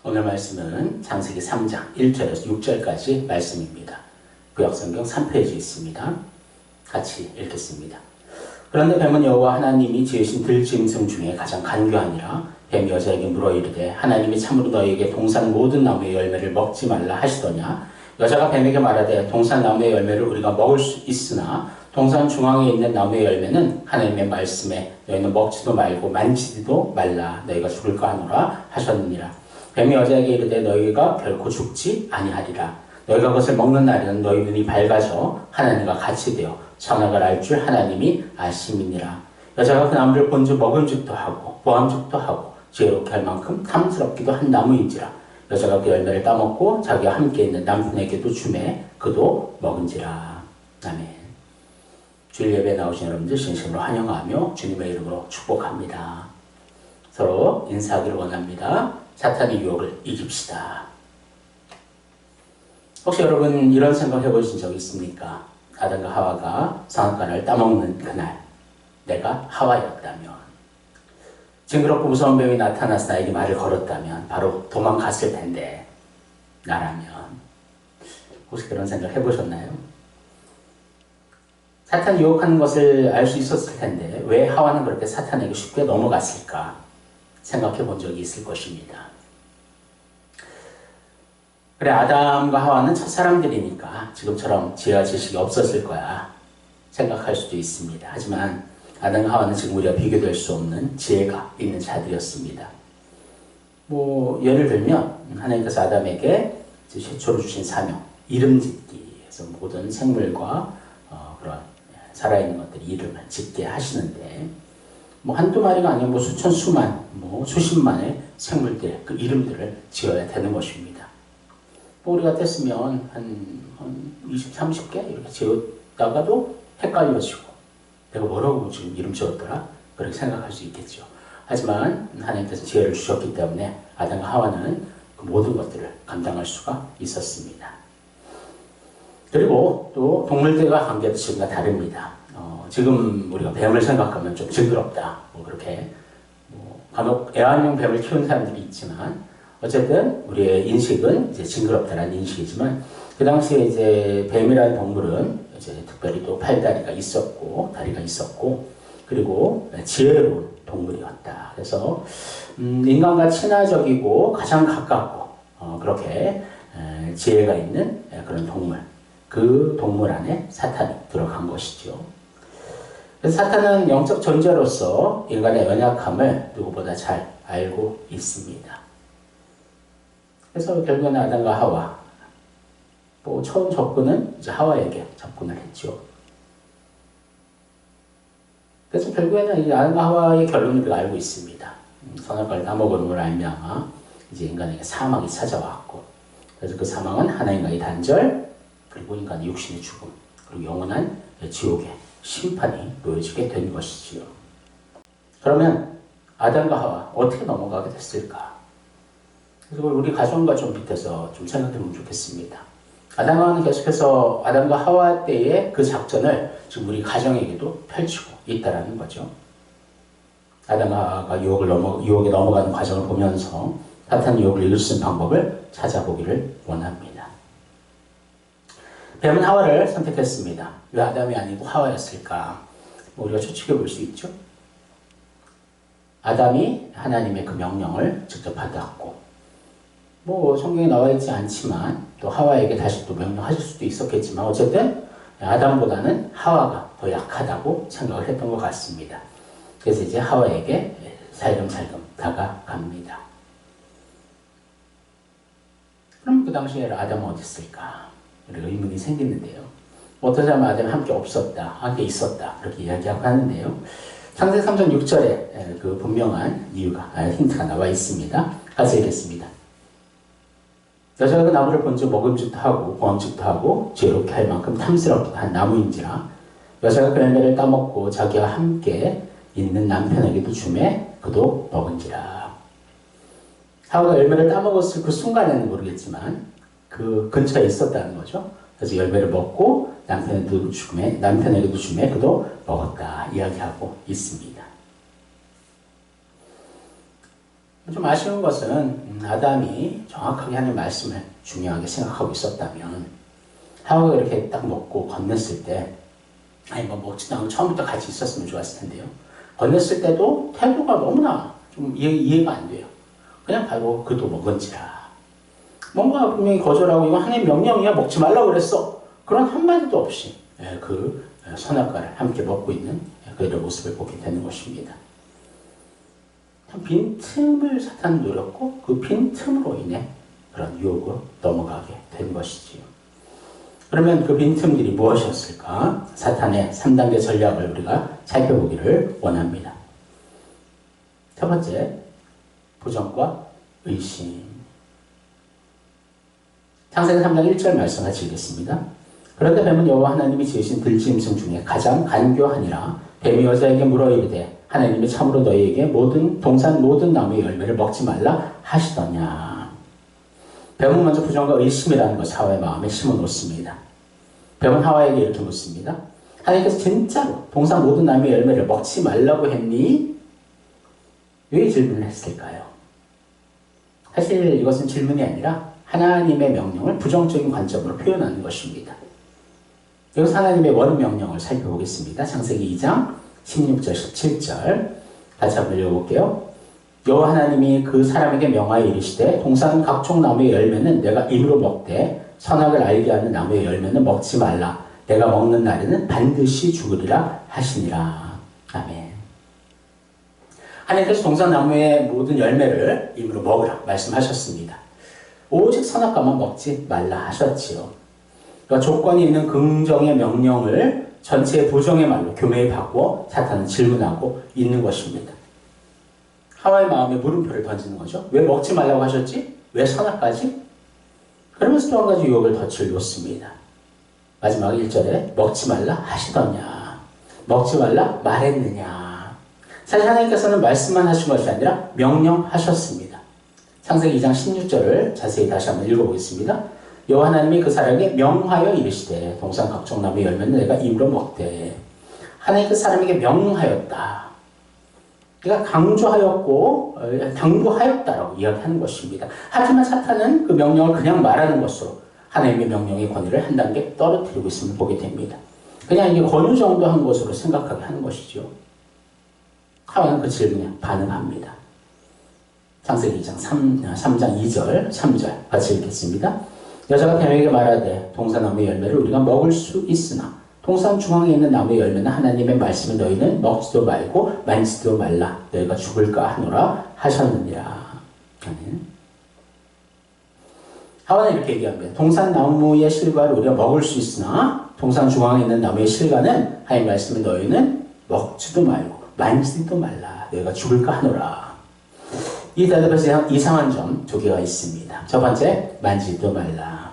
오늘 말씀은 창세기 3장 1절에서 6절까지 말씀입니다. 구약성경 3페이지에 있습니다. 같이 읽겠습니다. 그런데 뱀은 여호와 하나님이 지으신 들짐승 중에 가장 간교하니라. 뱀이 여자에게 물어 이르되 하나님이 참으로 너희에게 동산 모든 나무의 열매를 먹지 말라 하시더냐. 여자가 뱀에게 말하되 동산 나무의 열매를 우리가 먹을 수 있으나 동산 중앙에 있는 나무의 열매는 하나님의 말씀에 너희는 먹지도 말고 만지지도 말라 너희가 죽을까 하노라 하셨느니라. 뱀이 여자에게 이르되 너희가 결코 죽지 아니하리라. 너희가 그것을 먹는 날에는 너희 눈이 밝아져 하나님과 같이 되어 선악을 알 줄 하나님이 아심이니라. 여자가 그 나무를 본즉 먹음직도 하고 보암직도 하고 지혜롭게 할 만큼 탐스럽기도 한 나무인지라. 여자가 그 열매를 따먹고 자기와 함께 있는 남편에게도 주매 그도 먹은지라. 아멘. 주일 예배에 나오신 여러분들 진심으로 환영하며 주님의 이름으로 축복합니다. 서로 인사하기를 원합니다. 사탄의 유혹을 이깁시다. 혹시 여러분 이런 생각 해보신 적 있습니까? 아담과 하와가 선악과를 따먹는 그날 내가 하와였다면, 징그럽고 무서운 뱀이 나타나서 나에게 말을 걸었다면 바로 도망갔을 텐데 나라면. 혹시 그런 생각 해보셨나요? 사탄이 유혹하는 것을 알 수 있었을 텐데 왜 하와는 그렇게 사탄에게 쉽게 넘어갔을까 생각해 본 적이 있을 것입니다. 그래, 아담과 하와는 첫사람들이니까 지금처럼 지혜와 지식이 없었을 거야 생각할 수도 있습니다. 하지만 아담과 하와는 지금 우리가 비교될 수 없는 지혜가 있는 자들이었습니다. 예를 들면 하나님께서 아담에게 최초로 주신 사명, 이름 짓기, 그래서 모든 생물과 그런 살아있는 것들이 이름을 짓게 하시는데 한두 마리가 아니고 수천, 수만, 수십만의 생물들, 그 이름들을 지어야 되는 것입니다. 우리 같았으면 한 20, 30개 이렇게 지었다가도 헷갈려지고 내가 뭐라고 지금 이름 지었더라? 그렇게 생각할 수 있겠죠. 하지만 하나님께서 지혜를 주셨기 때문에 아담과 하와는 그 모든 것들을 감당할 수가 있었습니다. 그리고 또 동물들과 관계도 지금과 다릅니다. 지금 우리가 뱀을 생각하면 좀 징그럽다. 그렇게 간혹 애완용 뱀을 키우는 사람들이 있지만 어쨌든 우리의 인식은 이제 징그럽다라는 인식이지만 그 당시에 이제 뱀이라는 동물은 이제 특별히 또 팔다리가 있었고 다리가 있었고 그리고 지혜로운 동물이었다. 그래서 인간과 친화적이고 가장 가깝고 그렇게 지혜가 있는 그런 동물, 그 동물 안에 사탄이 들어간 것이죠. 그래서 사탄은 영적 존재로서 인간의 연약함을 누구보다 잘 알고 있습니다. 그래서 결국에는 아담과 하와, 처음 접근은 이제 하와에게 접근을 했죠. 그래서 결국에는 이 아담과 하와의 결론을 우리가 알고 있습니다. 선악과를 따먹음으로 알미암아 이제 인간에게 사망이 찾아왔고, 그래서 그 사망은 하나님과의 단절, 그리고 인간의 육신의 죽음, 그리고 영원한 지옥의 심판이 놓여지게 된 것이지요. 그러면 아담과 하와 어떻게 넘어가게 됐을까? 그래서 우리 가정과 좀 밑에서 좀 생각해보면 좋겠습니다. 아담과 하와는 계속해서 아담과 하와 때의 그 작전을 지금 우리 가정에게도 펼치고 있다는 거죠. 아담과 하와가 유혹에 넘어가는 과정을 보면서 사탄 유혹을 이길 수 있는 방법을 찾아보기를 원합니다. 뱀은 하와를 선택했습니다. 왜 아담이 아니고 하와였을까? 우리가 추측해 볼 수 있죠. 아담이 하나님의 그 명령을 직접 받았고 성경에 나와 있지 않지만 또 하와에게 다시 또 명령하실 수도 있었겠지만 어쨌든 아담보다는 하와가 더 약하다고 생각을 했던 것 같습니다. 그래서 이제 하와에게 살금살금 다가갑니다. 그럼 그 당시에 아담은 어디 있을까? 우리가 의문이 생기는데요. 어떤 사람은 아담이 함께 없었다, 함께 있었다 그렇게 이야기하고 하는데요. 창세기 3장 6절에 그 분명한 이유가, 힌트가 나와 있습니다. 같이 읽겠습니다. 여자가 그 나무를 본즉 먹음직도 하고 보암직도 하고 지혜롭게 할 만큼 탐스럽기도 한 나무인지라. 여자가 그 열매를 따먹고 자기와 함께 있는 남편에게도 주매 그도 먹은지라. 하와가 열매를 따먹었을 그 순간에는 모르겠지만 그 근처에 있었다는 거죠. 그래서 열매를 먹고 남편에게도 주매 그도 먹었다 이야기하고 있습니다. 좀 아쉬운 것은 아담이 정확하게 하는 말씀을 중요하게 생각하고 있었다면 하와가 이렇게 딱 먹고 건넸을 때 아니 뭐 먹지도 않고 처음부터 같이 있었으면 좋았을 텐데요. 건넸을 때도 태도가 너무나 좀 이해가 안 돼요. 그냥 바로 그도 먹은지라. 뭔가 분명히 거절하고 이거 하나님 명령이야 먹지 말라고 그랬어. 그런 한마디도 없이 그 선악과를 함께 먹고 있는 그들의 모습을 보게 되는 것입니다. 빈틈을 사탄은 노렸고 그 빈틈으로 인해 그런 유혹으로 넘어가게 된 것이지요. 그러면 그 빈틈들이 무엇이었을까? 사탄의 3단계 전략을 우리가 살펴보기를 원합니다. 첫 번째, 부정과 의심. 창세기 3장 1절 말씀 같이 읽겠습니다. 그런데 뱀은 여호와 하나님이 지으신 들짐승 중에 가장 간교하니라. 뱀이 여자에게 물어 이르되 하나님이 참으로 너희에게 동산 모든 나무의 열매를 먹지 말라 하시더냐. 뱀은 먼저 부정과 의심이라는 것을 하와의 마음에 심어놓습니다. 뱀은 하와에게 이렇게 묻습니다. 하나님께서 진짜로 동산 모든 나무의 열매를 먹지 말라고 했니? 왜 질문을 했을까요? 사실 이것은 질문이 아니라 하나님의 명령을 부정적인 관점으로 표현하는 것입니다. 여기서 하나님의 원 명령을 살펴보겠습니다. 창세기 2장 16절 17절 같이 한번 읽어볼게요. 여호와 하나님이 그 사람에게 명하여 이르시되 동산 각종 나무의 열매는 내가 임으로 먹되 선악을 알게 하는 나무의 열매는 먹지 말라. 내가 먹는 날에는 반드시 죽으리라 하시니라. 아멘. 하나님께서 동산 나무의 모든 열매를 임으로 먹으라 말씀하셨습니다. 오직 선악과만 먹지 말라 하셨지요. 그러니까 조건이 있는 긍정의 명령을 전체의 부정의 말로 교묘히 바꾸어 사탄은 질문하고 있는 것입니다. 하와의 마음에 물음표를 던지는 거죠. 왜 먹지 말라고 하셨지? 왜 선악까지? 그러면서 또 한 가지 유혹을 덫을 놓습니다. 마지막 1절에 먹지 말라 하시더냐. 먹지 말라 말했느냐. 사실 하나님께서는 말씀만 하신 것이 아니라 명령하셨습니다. 창세기 2장 16절을 자세히 다시 한번 읽어보겠습니다. 여호와 하나님이 그 사람에게 명하여 이르시되 동산 각종 나무의 열매는 내가 입으로 먹되. 하나님 그 사람에게 명하였다. 그러니까 강조하였고 당부하였다라고 이야기하는 것입니다. 하지만 사탄은 그 명령을 그냥 말하는 것으로 하나님의 명령의 권위를 한 단계 떨어뜨리고 있음을 보게 됩니다. 그냥 이게 권유 정도 한 것으로 생각하게 하는 것이죠. 하와는 그 질문에 반응합니다. 창세기 2장 3장 2절 3절 같이 읽겠습니다. 여자가 뱀에게 말하되 동산 나무의 열매를 우리가 먹을 수 있으나 동산 중앙에 있는 나무의 열매는 하나님의 말씀을 너희는 먹지도 말고 만지도 말라. 너희가 죽을까 하노라 하셨느니라. 하와는 이렇게 얘기합니다. 동산 나무의 실과를 우리가 먹을 수 있으나 동산 중앙에 있는 나무의 실과는 하나님의 말씀을 너희는 먹지도 말고 만지도 말라. 너희가 죽을까 하노라. 이 대답에서 이상한 점 두 개가 있습니다. 첫 번째, 만지도 말라.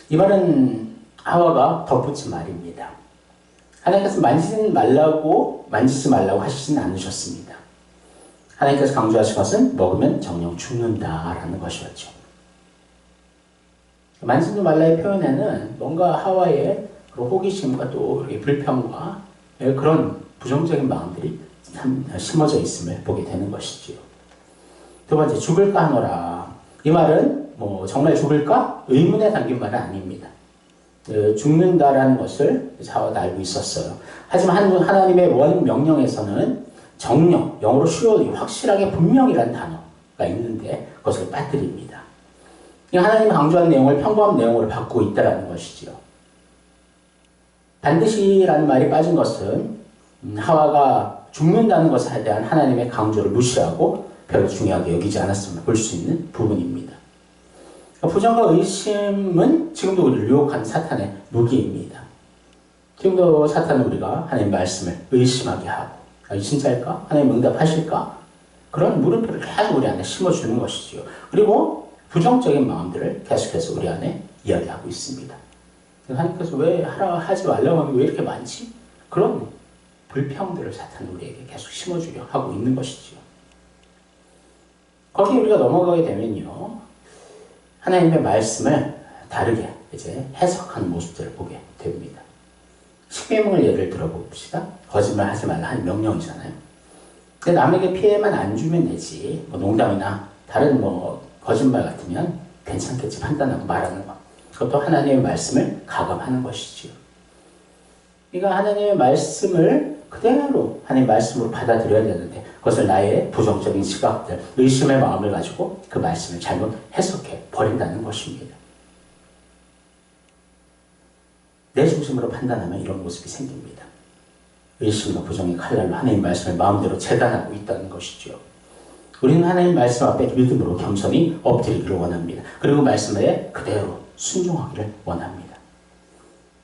이 말은 하와가 덧붙인 말입니다. 하나님께서 만지지 말라고 하시진 않으셨습니다. 하나님께서 강조하신 것은 먹으면 정령 죽는다라는 것이었죠. 만지도 말라의 표현에는 뭔가 하와의 호기심과 또 불평과 그런 부정적인 마음들이 참 심어져 있음을 보게 되는 것이지요. 두 번째, 죽을까 하노라. 이 말은 정말 죽을까? 의문에 담긴 말은 아닙니다. 죽는다라는 것을 하와도 알고 있었어요. 하지만 하나님의 원 명령에서는 정령, 영어로 surely, 확실하게 분명이라는 단어가 있는데 그것을 빠뜨립니다. 하나님이 강조한 내용을 평범한 내용으로 바꾸고 있다는 것이지요. 반드시라는 말이 빠진 것은 하와가 죽는다는 것에 대한 하나님의 강조를 무시하고 별로 중요하게 여기지 않았음을 볼 수 있는 부분입니다. 부정과 의심은 지금도 우리를 유혹하는 사탄의 무기입니다. 지금도 사탄은 우리가 하나님의 말씀을 의심하게 하고 이 진짜일까? 하나님 응답하실까? 그런 물음표를 계속 우리 안에 심어주는 것이지요. 그리고 부정적인 마음들을 계속해서 우리 안에 이야기하고 있습니다. 하나님께서 왜 하지 말라고 하면 왜 이렇게 많지? 그런 불평들을 사탄은 우리에게 계속 심어주려 하고 있는 것이지요. 거기에 우리가 넘어가게 되면요, 하나님의 말씀을 다르게 이제 해석하는 모습들을 보게 됩니다. 십계명을 예를 들어봅시다. 거짓말 하지 말라 하는 명령이잖아요. 근데 남에게 피해만 안 주면 되지. 뭐 농담이나 다른 뭐 거짓말 같으면 괜찮겠지 판단하고 말하는 거. 그것도 하나님의 말씀을 가감하는 것이지요. 그러니까 하나님의 말씀을 그대로 하나님의 말씀으로 받아들여야 되는데 그것을 나의 부정적인 시각들, 의심의 마음을 가지고 그 말씀을 잘못 해석해 버린다는 것입니다. 내 중심으로 판단하면 이런 모습이 생깁니다. 의심과 부정의 칼날로 하나님의 말씀을 마음대로 재단하고 있다는 것이죠. 우리는 하나님 말씀 앞에 믿음으로 겸손히 엎드리기를 원합니다. 그리고 말씀에 그대로 순종하기를 원합니다.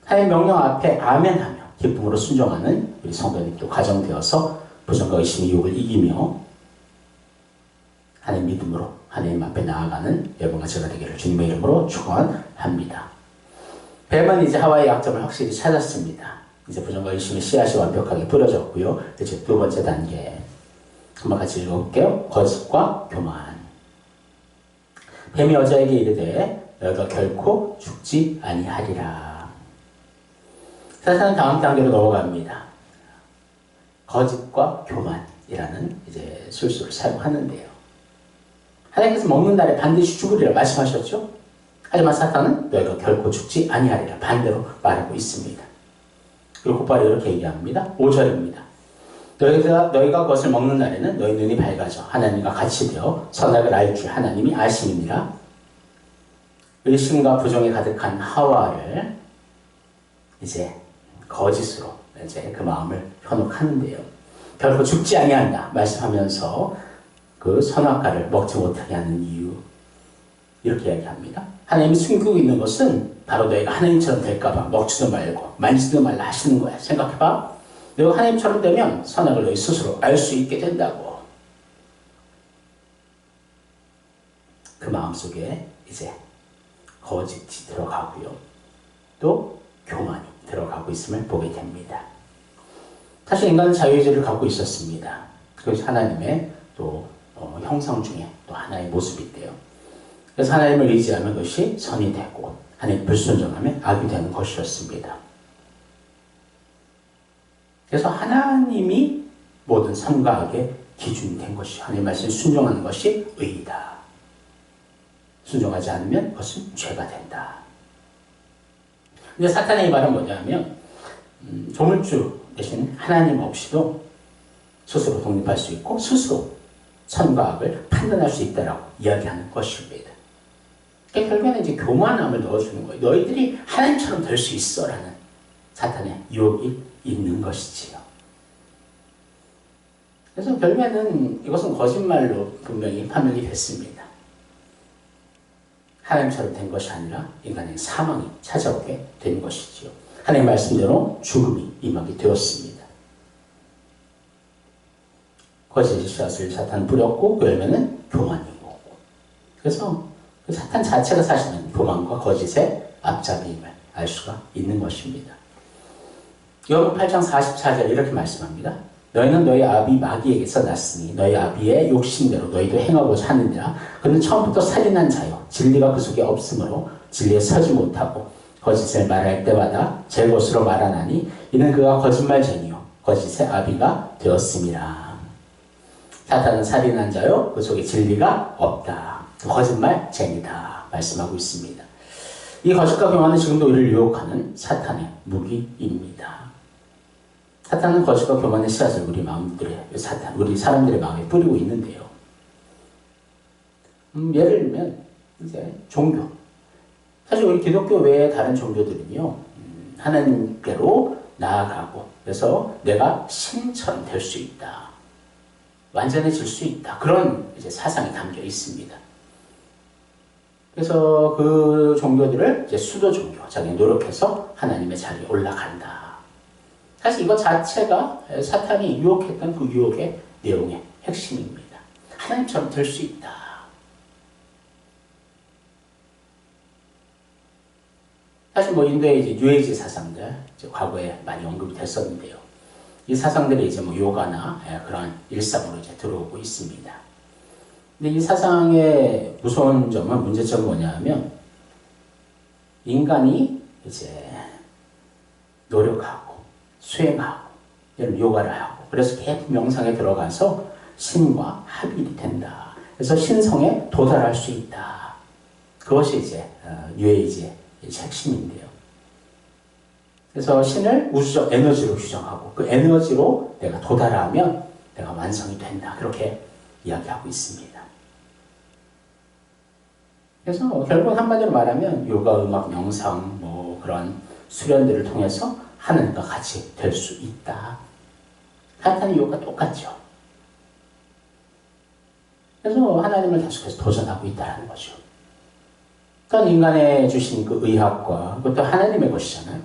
하나님 명령 앞에 아멘하며 기쁨으로 순종하는 우리 성도님도 가정되어서 부정과 의심의 유혹을 이기며 하나님 믿음으로 하나님 앞에 나아가는 여러분과 제가 되기를 주님의 이름으로 축원합니다. 뱀은 이제 하와의 약점을 확실히 찾았습니다. 이제 부정과 의심의 씨앗이 완벽하게 뿌려졌고요. 이제 두 번째 단계 한번 같이 읽어볼게요. 거짓과 교만. 뱀이 여자에게 이르되 너희가 결코 죽지 아니하리라. 사탄은 다음 단계로 넘어갑니다. 거짓과 교만이라는 이제 술수를 사용하는데요. 하나님께서 먹는 날에 반드시 죽으리라 말씀하셨죠? 하지만 사탄은 너희가 결코 죽지 아니하리라 반대로 말하고 있습니다. 그리고 곧바로 이렇게 얘기합니다. 5절입니다. 너희가 그것을 먹는 날에는 너희 눈이 밝아져 하나님과 같이 되어 선악을 알 줄 하나님이 아심이니라. 의심과 부정이 가득한 하와를 이제 거짓으로 이제 그 마음을 현혹하는데요. 결코 죽지 아니한다 말씀하면서 그 선악과를 먹지 못하게 하는 이유 이렇게 이야기합니다. 하나님이 숨기고 있는 것은 바로 너희가 하나님처럼 될까봐 먹지도 말고 만지도 말라 하시는 거야. 생각해봐. 너희가 하나님처럼 되면 선악을 너희 스스로 알 수 있게 된다고. 그 마음속에 이제 거짓이 들어가고요. 또 교만이 들어가고 있음을 보게 됩니다. 사실 인간은 자유의지를 갖고 있었습니다. 그것이 하나님의 또 형상 중에 또 하나의 모습인데요. 그래서 하나님을 의지하면 그것이 선이 되고 하나님 불순종하면 악이 되는 것이었습니다. 그래서 하나님이 모든 선과 악의 기준이 된 것이 하나님 말씀에 순종하는 것이 의이다. 순종하지 않으면 그것은 죄가 된다. 근데 사탄의 말은 뭐냐면 조물주 대신 하나님 없이도 스스로 독립할 수 있고 스스로 선과 악을 판단할 수 있다라고 이야기하는 것입니다. 그러니까 결국에는 이제 교만함을 넣어주는 거예요. 너희들이 하나님처럼 될 수 있어라는 사탄의 유혹이 있는 것이지요. 그래서 결국에는 이것은 거짓말로 분명히 판명이 됐습니다. 하나님처럼 된 것이 아니라 인간의 사망이 찾아오게 된 것이지요. 하나님 말씀대로 죽음이 임하게 되었습니다. 거짓의 씨앗을 사탄 뿌렸고 그 열매는 교만이고. 그래서 그 사탄 자체가 사실은 교만과 거짓의 앞잡이임을 알 수가 있는 것입니다. 요한복음 8장 44절 이렇게 말씀합니다. 너희는 너희 아비 마귀에게서 났으니 너희 아비의 욕심대로 너희도 행하고자 하느니라. 그는 처음부터 살인한 자요 진리가 그 속에 없으므로 진리에 서지 못하고 거짓을 말할 때마다 제 것으로 말하나니 이는 그가 거짓말쟁이요 거짓의 아비가 되었음이라. 사탄은 살인한 자요 그 속에 진리가 없다. 거짓말쟁이다 말씀하고 있습니다. 이 거짓과 교만은 지금도 우리를 유혹하는 사탄의 무기입니다. 사탄은 거짓과 교만의 씨앗을 우리 사람들의 마음에 뿌리고 있는데요. 예를 들면 이제 종교. 사실 우리 기독교 외에 다른 종교들은요, 하나님께로 나아가고 그래서 내가 신처럼 될 수 있다, 완전해질 수 있다 그런 이제 사상이 담겨 있습니다. 그래서 그 종교들을 이제 수도 종교, 자기 노력해서 하나님의 자리에 올라간다. 사실 이것 자체가 사탄이 유혹했던 그 유혹의 내용의 핵심입니다. 하나님처럼 될 수 있다. 사실 뭐 인도의 이제 뉴에이지 사상들 이제 과거에 많이 언급이 됐었는데요. 이 사상들이 이제 뭐 요가나 그런 일상으로 이제 들어오고 있습니다. 근데 이 사상의 무서운 점은 문제점은 뭐냐면 인간이 이제 노력하고 수행하고 요가를 하고 그래서 계속 명상에 들어가서 신과 합일이 된다. 그래서 신성에 도달할 수 있다. 그것이 이제 뉴에이지의 핵심인데요. 그래서 신을 우주적 에너지로 규정하고 그 에너지로 내가 도달하면 내가 완성이 된다. 그렇게 이야기하고 있습니다. 그래서 결국 한마디로 말하면 요가, 음악, 명상 뭐 그런 수련들을 통해서 하나님과 같이 될 수 있다. 사탄의 요가 똑같죠. 그래서 하나님을 계속해서 도전하고 있다는 거죠. 그러니까 인간에 주신 그 의학과 그것도 하나님의 것이잖아요.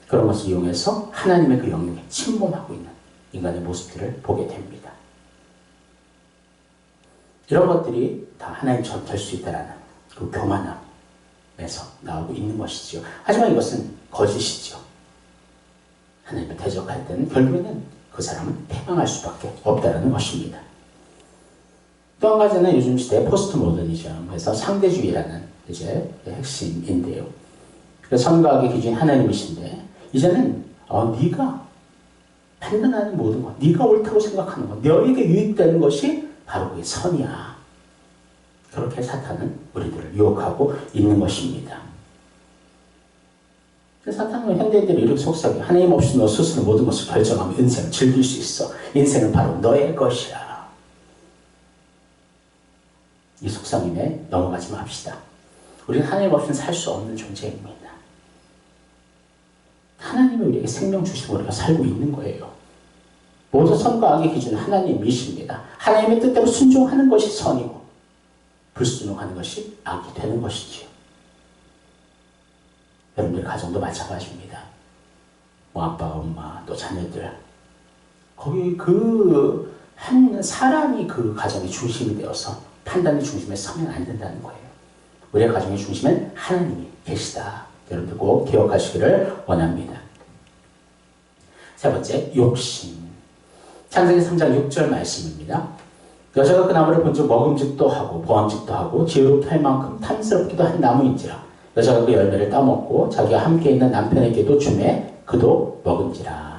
그런 것을 이용해서 하나님의 그 영역에 침범하고 있는 인간의 모습들을 보게 됩니다. 이런 것들이 다 하나님처럼 될 수 있다는 그 교만함에서 나오고 있는 것이죠. 하지만 이것은 거짓이죠. 하나님을 대적할 때는 결국에는 그 사람은 패망할 수밖에 없다는 것입니다. 또 한 가지는 요즘 시대의 포스트 모더니즘, 그래서 상대주의라는 이제 핵심인데요. 선과학의 기준이 하나님이신데 이제는 네가 판단하는 모든 것, 네가 옳다고 생각하는 것, 너에게 유익되는 것이 바로 그게 선이야. 그렇게 사탄은 우리들을 유혹하고 있는 것입니다. 사탄은 현대인들이 이렇게 속삭여 하나님 없이 너 스스로 모든 것을 결정하며 인생을 즐길 수 있어. 인생은 바로 너의 것이야. 이 속삭임에 넘어가지 맙시다. 우리는 하나님 없이는 살 수 없는 존재입니다. 하나님이 우리에게 생명 주시고 우리가 살고 있는 거예요. 모든 선과 악의 기준은 하나님이십니다. 하나님의 뜻대로 순종하는 것이 선이고 불순종하는 것이 악이 되는 것이지요. 여러분들 가정도 마찬가지입니다. 뭐 아빠, 엄마, 또 자녀들. 거기 그 한 사람이 그 가정의 중심이 되어서 판단의 중심에 서면 안 된다는 거예요. 우리의 가정의 중심엔 하나님이 계시다. 여러분들 꼭 기억하시기를 원합니다. 세 번째, 욕심. 창세기 3장 6절 말씀입니다. 여자가 그 나무를 본즉 먹음직도 하고 보암직도 하고 지혜롭게 할 만큼 탐스럽기도 한 나무인지라. 여자가 그 열매를 따먹고 자기와 함께 있는 남편에게도 주매 그도 먹은지라.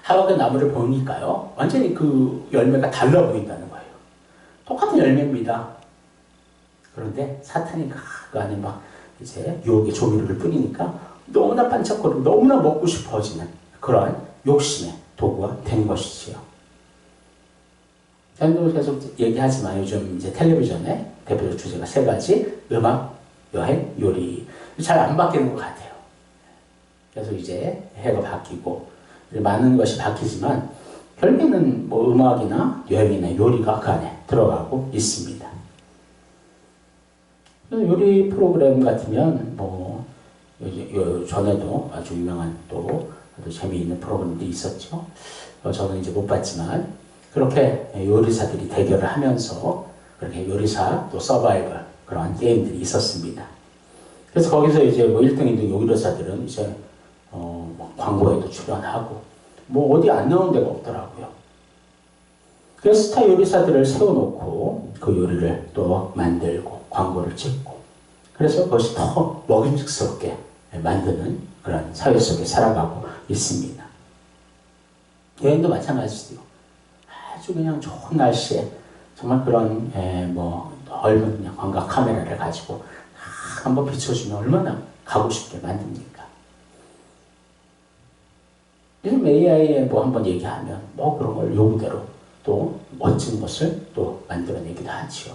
하와가 나무를 보니까요, 완전히 그 열매가 달라 보인다는 거예요. 똑같은 열매입니다. 그런데 사탄이 그 안에 막 이제 유혹의 조미료를 뿌리니까 너무나 반짝거리고 너무나 먹고 싶어지는 그러한 욕심의 도구가 된 것이지요. 저도 계속 얘기하지만 요즘 이제 텔레비전에 대표적 주제가 세 가지: 음악, 여행, 요리. 잘 안 바뀌는 것 같아요. 그래서 이제 해가 바뀌고 많은 것이 바뀌지만 결국에는 뭐 음악이나 여행이나 요리가 그 안에 들어가고 있습니다. 요리 프로그램 같으면 뭐 전에도 아주 유명한 또 재미있는 프로그램들이 있었죠. 저는 이제 못 봤지만 그렇게 요리사들이 대결을 하면서 그렇게 요리사 또 서바이벌 그런 게임들이 있었습니다. 그래서 거기서 이제 뭐 1등, 2등 요리사들은 이제 뭐 광고에도 출연하고 뭐 어디 안 나오는 데가 없더라고요. 그래서 스타 요리사들을 세워놓고 그 요리를 또 만들고 광고를 찍고 그래서 그것이 더 먹음직스럽게 만드는 그런 사회 속에 살아가고 있습니다. 여행도 마찬가지죠. 아주 그냥 좋은 날씨에 정말 그런 뭐 넓은 그냥 광각 카메라를 가지고 한번 비춰주면 얼마나 가고 싶게 만듭니까? 요즘 AI에 뭐 한번 얘기하면 뭐 그런 걸 요구대로 또 멋진 것을 또 만들어내기도 하지요.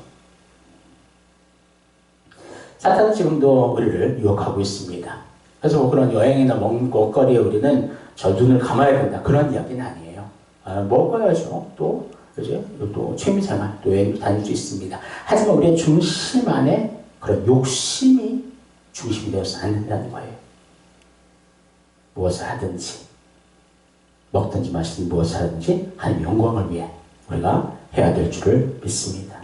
사탄은 지금도 우리를 유혹하고 있습니다. 그래서 뭐 그런 여행이나 먹거리에 우리는 저 눈을 감아야 된다 그런 이야기는 아니에요. 먹어야죠. 또 이제 또 취미생활 또 여행도 다닐 수 있습니다. 하지만 우리의 중심 안에 그런 욕심이 중심이 되어서 안 된다는 거예요. 무엇을 하든지 먹든지 마시든지 무엇을 하든지 하나님의 영광을 위해 우리가 해야 될 줄을 믿습니다.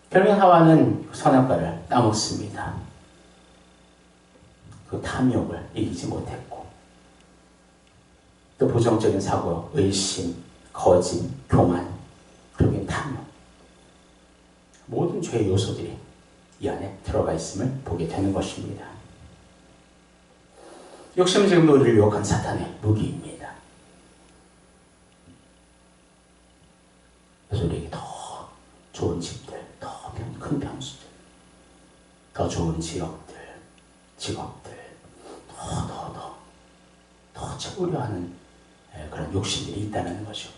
결국 하와는 선악과를 따먹습니다. 그 탐욕을 이기지 못했고 또 부정적인 사고, 의심, 거짓, 교만, 그리고 탐욕 모든 죄의 요소들이 이 안에 들어가 있음을 보게 되는 것입니다. 욕심은 지금도 우리를 유혹한 사탄의 무기입니다. 우리에게 더 좋은 집들, 더 큰 평수들, 더 좋은 지역들, 직업들, 더 채우려 하는 그런 욕심들이 있다는 거죠.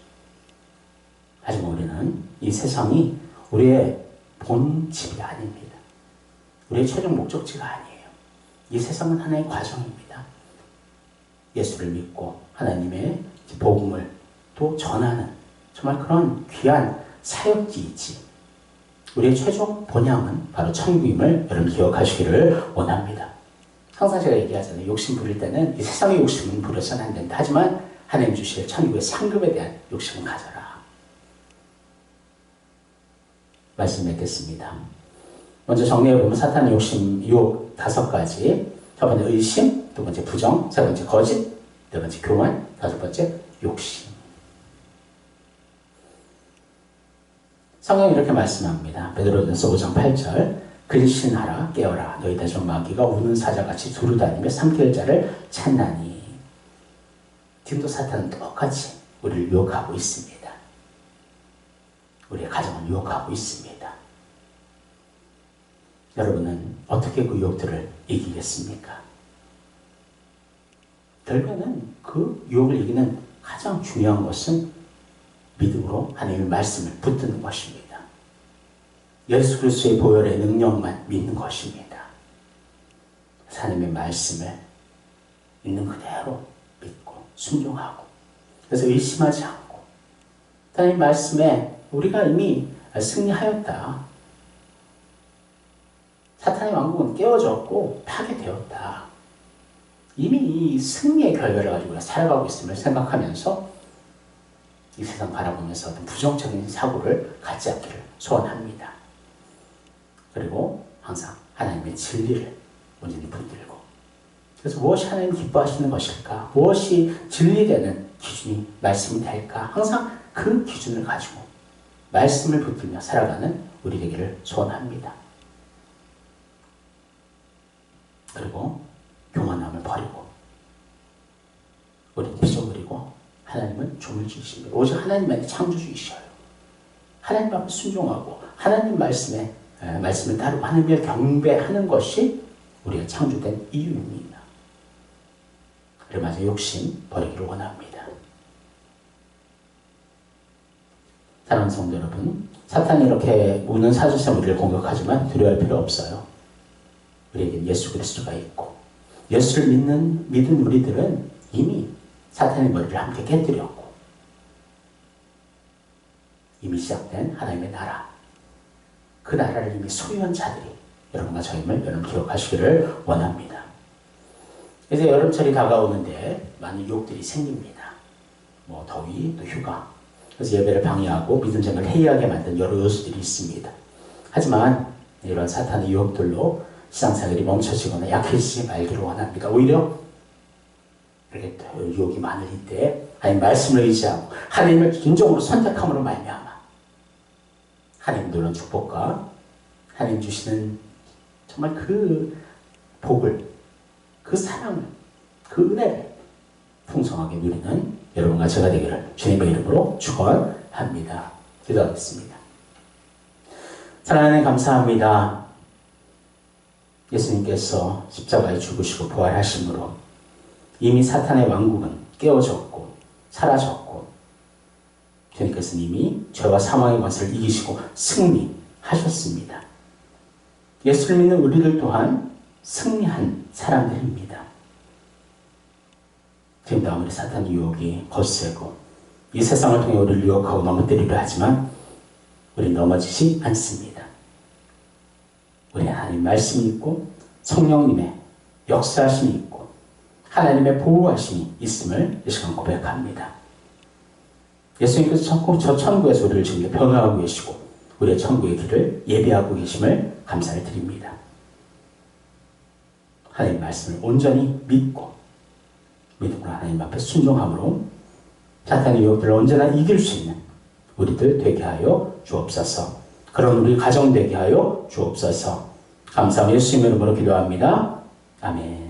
하지만 우리는 이 세상이 우리의 본집이 아닙니다. 우리의 최종 목적지가 아니에요. 이 세상은 하나의 과정입니다. 예수를 믿고 하나님의 복음을 또 전하는 정말 그런 귀한 사역지이지, 우리의 최종 본향은 바로 천국임을 여러분 기억하시기를 원합니다. 항상 제가 얘기하잖아요. 욕심 부릴 때는 이 세상의 욕심은 부려서는 안 된다. 하지만 하나님 주실 천국의 상급에 대한 욕심은 가져라. 말씀 맺겠습니다. 먼저 정리해보면 사탄의 욕심, 유혹 5가지. 첫 번째 의심, 두 번째 부정, 세 번째 거짓, 네 번째 교만, 다섯 번째 욕심. 성경이 이렇게 말씀합니다. 베드로전서 5장 8절, 근신하라 깨어라 너희 대적 마귀가 우는 사자같이 두루다니며 삼킬 자를 찾나니. 지금도 사탄은 똑같이 우리를 유혹하고 있습니다. 우리의 가정을 유혹하고 있습니다. 여러분은 어떻게 그 유혹들을 이기겠습니까? 결국에는 그 유혹을 이기는 가장 중요한 것은 믿음으로 하나님의 말씀을 붙드는 것입니다. 예수 그리스도의 보혈의 능력만 믿는 것입니다. 하나님의 말씀을 있는 그대로 믿고 순종하고, 그래서 의심하지 않고, 하나님의 말씀에 우리가 이미 승리하였다. 사탄의 왕국은 깨어졌고 파괴되었다. 이미 이 승리의 결과를 가지고 살아가고 있음을 생각하면서 이 세상 바라보면서 어떤 부정적인 사고를 갖지 않기를 소원합니다. 그리고 항상 하나님의 진리를 온전히 붙들고, 그래서 무엇이 하나님 기뻐하시는 것일까? 무엇이 진리되는 기준이 말씀이 될까? 항상 그 기준을 가지고 말씀을 붙들며 살아가는 우리 되기를 소원합니다. 그리고 교만함을 버리고 우리는 피조물이고 하나님은 조물주이십니다. 오직 하나님만이 창조주이셔요. 하나님 앞에 순종하고 하나님 말씀을 따르고 하나님을 경배하는 것이 우리가 창조된 이유입니다. 그러면서 욕심 버리기를 원합니다. 사랑하는 성도 여러분, 사탄이 이렇게 우는 사자처럼 우리를 공격하지만 두려워할 필요 없어요. 우리에겐 예수 그리스도가 있고, 예수를 믿은 우리들은 이미 사탄의 머리를 함께 깨뜨렸고, 이미 시작된 하나님의 나라, 그 나라를 이미 소유한 자들이 여러분과 저임을 여러분 기억하시기를 원합니다. 이제 여름철이 다가오는데 많은 유혹들이 생깁니다. 더위, 또 휴가, 그래서 예배를 방해하고 믿음 생활을 해이하게 만든 여러 요소들이 있습니다. 하지만 이런 사탄의 유혹들로 신앙생활이 멈춰지거나 약해지지 말기를 원합니다. 오히려 이렇게 유혹이 많을 이때 하나님 말씀을 의지하고 하나님을 진정으로 선택함으로 말미암아 하나님 놀라운 축복과 하나님 주시는 정말 그 복을, 그 사랑을, 그 은혜를 풍성하게 누리는 여러분과 제가 되기를 주님의 이름으로 축원합니다. 기도하겠습니다. 사랑하는 감사합니다. 예수님께서 십자가에 죽으시고 부활하심으로 이미 사탄의 왕국은 깨어졌고 사라졌고, 주님께서는 이미 죄와 사망의 권세를 이기시고 승리하셨습니다. 예수를 믿는 우리들 또한 승리한 사람들입니다. 지금도 아무리 사탄의 유혹이 거세고 이 세상을 통해 우리를 유혹하고 넘어뜨리려 하지만 우리는 넘어지지 않습니다. 우리 하나님 말씀이 있고 성령님의 역사하심이 있고 하나님의 보호하심이 있음을 이 시간 고백합니다. 예수님께서 저 천국에서 우리를 지금 변호하고 계시고 우리의 천국의 길을 예비하고 계심을 감사를 드립니다. 하나님 말씀을 온전히 믿고 믿음으로 하나님 앞에 순종함으로 사탄의 유혹들을 언제나 이길 수 있는 우리들 되게 하여 주옵소서. 그런 우리 가정 되게 하여 주옵소서. 감사하며 예수님의 이름으로 기도합니다. 아멘.